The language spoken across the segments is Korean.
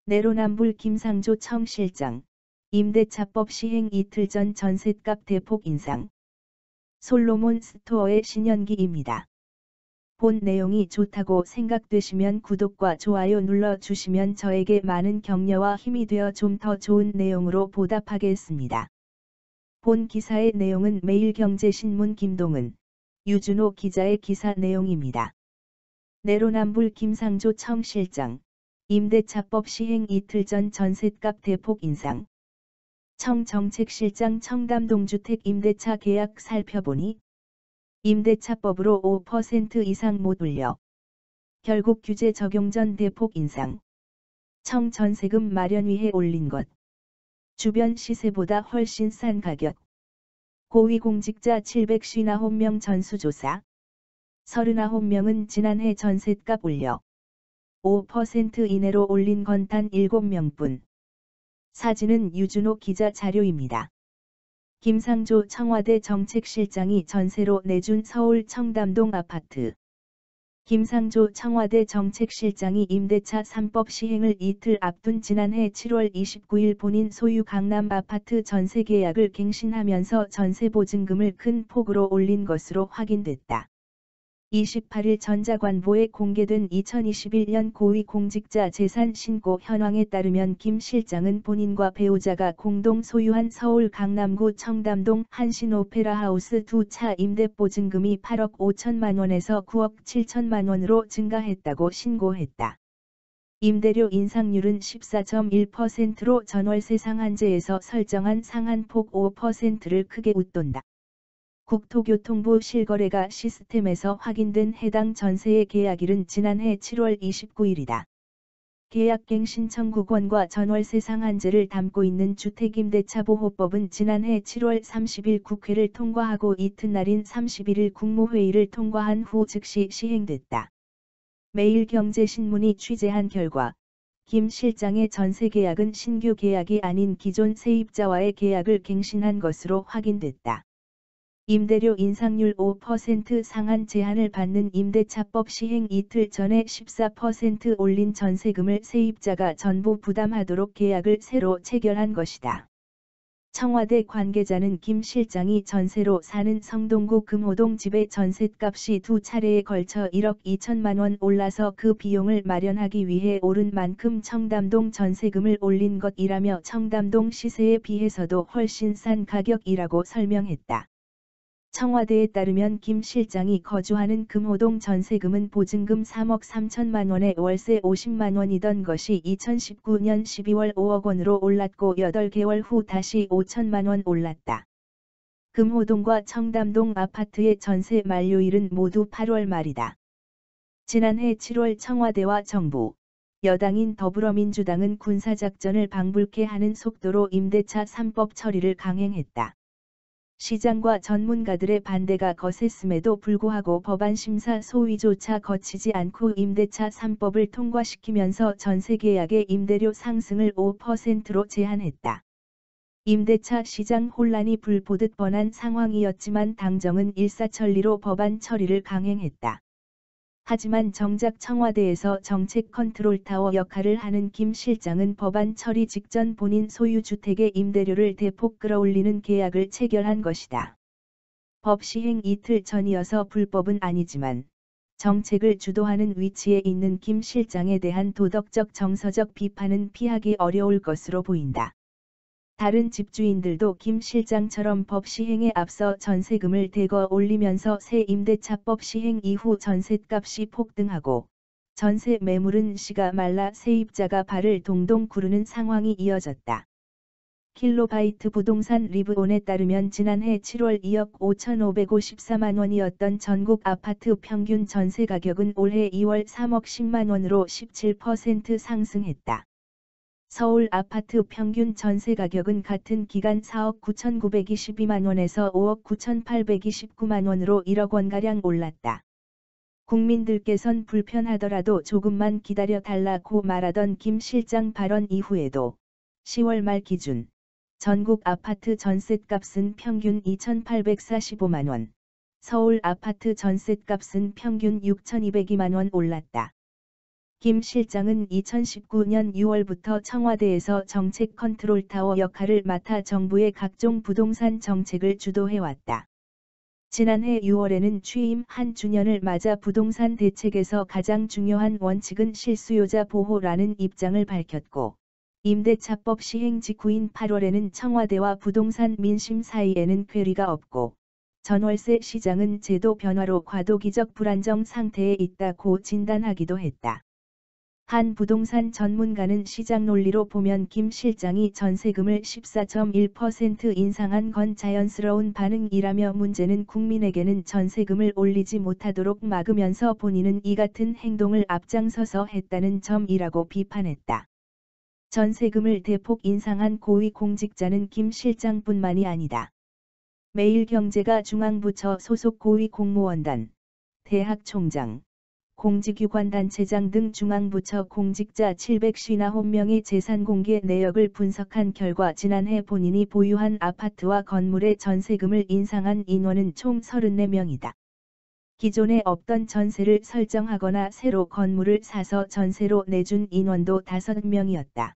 내로남불 김상조 청실장, 임대차법 시행 이틀 전 전셋값 대폭 인상. 솔로몬 스토어의 신현기입니다. 본 내용이 좋다고 생각되시면 구독과 좋아요 눌러주시면 저에게 많은 격려와 힘이 되어 좀 더 좋은 내용으로 보답하겠습니다. 본 기사의 내용은 매일경제신문 김동은, 유준호 기자의 기사 내용입니다. 내로남불 김상조 청실장, 임대차법 시행 이틀 전 전셋값 대폭 인상. 청정책실장 청담동주택 임대차 계약 살펴보니 임대차법으로 5% 이상 못 올려. 결국 규제 적용 전 대폭 인상. 전세금 마련 위해 올린 것. 주변 시세보다 훨씬 싼 가격. 고위공직자 759명 전수조사. 39명은 지난해 전셋값 올려 5% 이내로 올린 건 단 7명뿐. 사진은 유준호 기자 자료입니다. 김상조 청와대 정책실장이 전세로 내준 서울 청담동 아파트. 김상조 청와대 정책실장이 임대차 3법 시행을 이틀 앞둔 지난해 7월 29일 본인 소유 강남 아파트 전세 계약을 갱신하면서 전세 보증금을 큰 폭으로 올린 것으로 확인됐다. 28일 전자관보에 공개된 2021년 고위공직자 재산 신고 현황에 따르면 김 실장은 본인과 배우자가 공동 소유한 서울 강남구 청담동 한신 오페라 하우스 두 차 임대보증금이 8억 5천만 원에서 9억 7천만 원으로 증가했다고 신고했다. 임대료 인상률은 14.1%로 전월세 상한제에서 설정한 상한폭 5%를 크게 웃돈다. 국토교통부 실거래가 시스템에서 확인된 해당 전세의 계약일은 지난해 7월 29일이다. 계약갱신 청구권과 전월세 상한제를 담고 있는 주택임대차보호법은 지난해 7월 30일 국회를 통과하고 이튿날인 31일 국무회의를 통과한 후 즉시 시행됐다. 매일경제신문이 취재한 결과 김 실장의 전세 계약은 신규 계약이 아닌 기존 세입자와의 계약을 갱신한 것으로 확인됐다. 임대료 인상률 5% 상한 제한을 받는 임대차법 시행 이틀 전에 14% 올린 전세금을 세입자가 전부 부담하도록 계약을 새로 체결한 것이다. 청와대 관계자는 김 실장이 전세로 사는 성동구 금호동 집의 전셋값이 두 차례에 걸쳐 1억 2천만 원 올라서 그 비용을 마련하기 위해 오른 만큼 청담동 전세금을 올린 것이라며 청담동 시세에 비해서도 훨씬 싼 가격이라고 설명했다. 청와대에 따르면 김 실장이 거주하는 금호동 전세금은 보증금 3억 3천만 원에 월세 50만 원이던 것이 2019년 12월 5억 원으로 올랐고 8개월 후 다시 5천만 원 올랐다. 금호동과 청담동 아파트의 전세 만료일은 모두 8월 말이다. 지난해 7월 청와대와 정부, 여당인 더불어민주당은 군사작전을 방불케 하는 속도로 임대차 3법 처리를 강행했다. 시장과 전문가들의 반대가 거셌음에도 불구하고 법안 심사 소위조차 거치지 않고 임대차 3법을 통과시키면서 전세계약의 임대료 상승을 5%로 제한했다. 임대차 시장 혼란이 불보듯 뻔한 상황이었지만 당정은 일사천리로 법안 처리를 강행했다. 하지만 정작 청와대에서 정책 컨트롤타워 역할을 하는 김 실장은 법안 처리 직전 본인 소유 주택의 임대료를 대폭 끌어올리는 계약을 체결한 것이다. 법 시행 이틀 전이어서 불법은 아니지만 정책을 주도하는 위치에 있는 김 실장에 대한 도덕적 정서적 비판은 피하기 어려울 것으로 보인다. 다른 집주인들도 김 실장처럼 법 시행에 앞서 전세금을 대거 올리면서 새 임대차법 시행 이후 전셋값이 폭등하고 전세 매물은 씨가 말라 세입자가 발을 동동 구르는 상황이 이어졌다. 킬로바이트 부동산 리브온에 따르면 지난해 7월 2억 5,554만 원이었던 전국 아파트 평균 전세 가격은 올해 2월 3억 10만 원으로 17% 상승했다. 서울 아파트 평균 전세 가격은 같은 기간 4억 9,922만 원에서 5억 9,829만 원으로 1억 원가량 올랐다. 국민들께선 불편하더라도 조금만 기다려 달라고 말하던 김 실장 발언 이후에도 10월 말 기준 전국 아파트 전셋값은 평균 2,845만 원, 서울 아파트 전셋값은 평균 6,202만 원 올랐다. 김 실장은 2019년 6월부터 청와대에서 정책 컨트롤타워 역할을 맡아 정부의 각종 부동산 정책을 주도해왔다. 지난해 6월에는 취임 1주년을 맞아 부동산 대책에서 가장 중요한 원칙은 실수요자 보호라는 입장을 밝혔고, 임대차법 시행 직후인 8월에는 청와대와 부동산 민심 사이에는 괴리가 없고, 전월세 시장은 제도 변화로 과도기적 불안정 상태에 있다고 진단하기도 했다. 한 부동산 전문가는 시장 논리로 보면 김 실장이 전세금을 14.1% 인상한 건 자연스러운 반응이라며 문제는 국민에게는 전세금을 올리지 못하도록 막으면서 본인은 이 같은 행동을 앞장서서 했다는 점이라고 비판했다. 전세금을 대폭 인상한 고위공직자는 김 실장뿐만이 아니다. 매일경제가 중앙부처 소속 고위공무원단, 대학총장, 공직유관단체장 등 중앙부처 공직자 759명의 재산 공개 내역을 분석한 결과 지난해 본인이 보유한 아파트와 건물의 전세금을 인상한 인원은 총 34명이다. 기존에 없던 전세를 설정하거나 새로 건물을 사서 전세로 내준 인원도 5명이었다.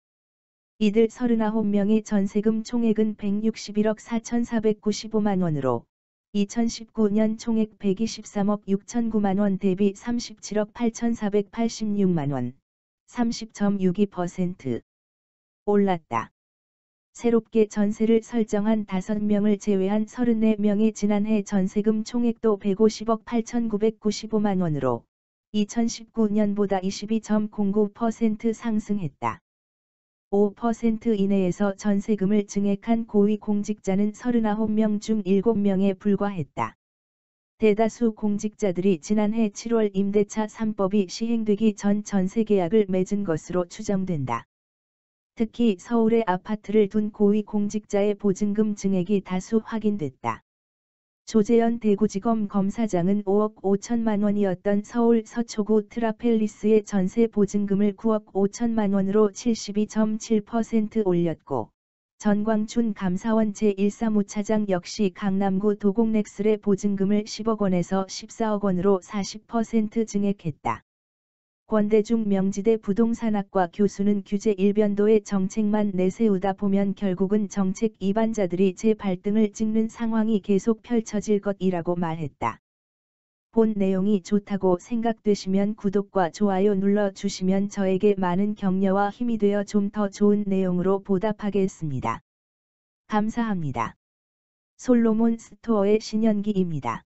이들 39명의 전세금 총액은 161억 4,495만 원으로 2019년 총액 123억 6,009만 원 대비 37억 8,486만 원, 30.62% 올랐다. 새롭게 전세를 설정한 5명을 제외한 34명의 지난해 전세금 총액도 150억 8,995만 원으로 2019년보다 22.09% 상승했다. 5% 이내에서 전세금을 증액한 고위공직자는 39명 중 7명에 불과했다. 대다수 공직자들이 지난해 7월 임대차 3법이 시행되기 전 전세계약을 맺은 것으로 추정된다. 특히 서울에 아파트를 둔 고위공직자의 보증금 증액이 다수 확인됐다. 조재현 대구지검 검사장은 5억 5천만 원이었던 서울 서초구 트라펠리스의 전세 보증금을 9억 5천만 원으로 72.7% 올렸고, 전광춘 감사원 제1사무차장 역시 강남구 도곡넥슬의 보증금을 10억 원에서 14억 원으로 40% 증액했다. 권대중 명지대 부동산학과 교수는 규제 일변도의 정책만 내세우다 보면 결국은 정책 이반자들이 재발등을 찍는 상황이 계속 펼쳐질 것이라고 말했다. 본 내용이 좋다고 생각되시면 구독과 좋아요 눌러주시면 저에게 많은 격려와 힘이 되어 좀 더 좋은 내용으로 보답하겠습니다. 감사합니다. 솔로몬 스토어의 신현기입니다.